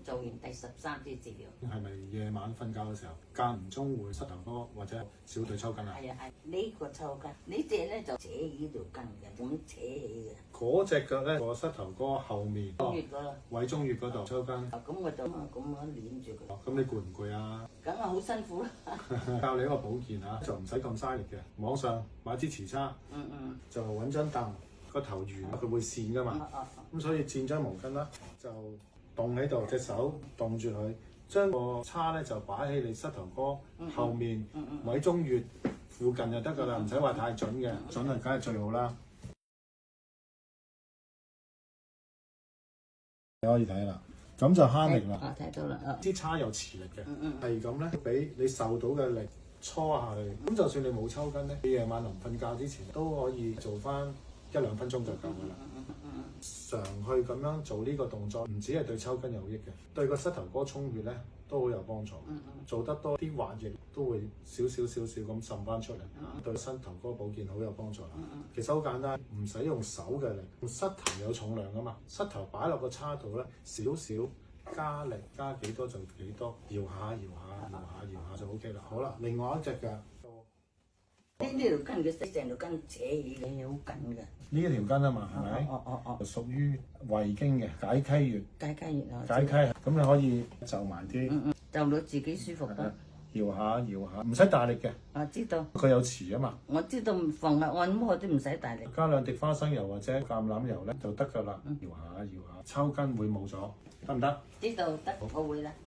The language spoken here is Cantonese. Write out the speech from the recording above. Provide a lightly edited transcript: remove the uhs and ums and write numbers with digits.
做完第13支治療。係咪夜晚瞓覺嘅時候間唔中會膝頭哥或者小腿抽筋啊？係啊係，呢個抽筋，呢隻咧就扯呢條筋嘅，咁扯起嘅。嗰隻腳咧個膝頭哥後面中穴嗰度，委中穴嗰度抽筋。咁我就咁樣捏住佢。咁你攰唔攰啊？梗係好辛苦啦。教你一個保健啊，就唔使咁嘥力嘅。網上買支瓷叉，就揾張凳，個頭圓，佢會跣噶嘛。咁所以墊張毛巾啦，就棟喺度，隻手棟住佢，將個叉咧就擺喺你膝頭哥後面委中穴附近就得㗎啦，唔使話太準嘅，準啊梗係最好啦。你可以睇啦，咁就慳力啦。睇到啦，支叉有磁力嘅，係咁咧，俾你受到嘅力搓下去。咁就算你冇抽筋咧，你夜晚臨瞓覺之前都可以做翻1-2分鐘就夠㗎啦。常去咁樣做呢個動作，唔止係對抽筋有益嘅，對個膝頭哥充血咧都好有幫助。做得多啲滑液都會少少咁滲翻出嚟，對膝頭哥保健好有幫助。其實好簡單，唔使用手嘅力，用膝頭有重量㗎嘛，膝頭擺落個叉度咧，少少加力，加幾多就幾多，搖下就 OK 啦。好啦，另外一隻腳。呢條筋佢成條筋扯起嘅，好緊嘅。呢條筋啊嘛，係咪？就屬於胃經嘅解溪穴。解溪穴啊。解溪，咁你可以就埋啲。就到自己舒服得。搖下，唔使大力嘅。我知道。佢有磁啊嘛。我知道防脈按摩都唔使大力。加2滴花生油或者橄欖油咧就得㗎啦。搖下，抽筋會冇咗，得唔得？知道得，我會啦。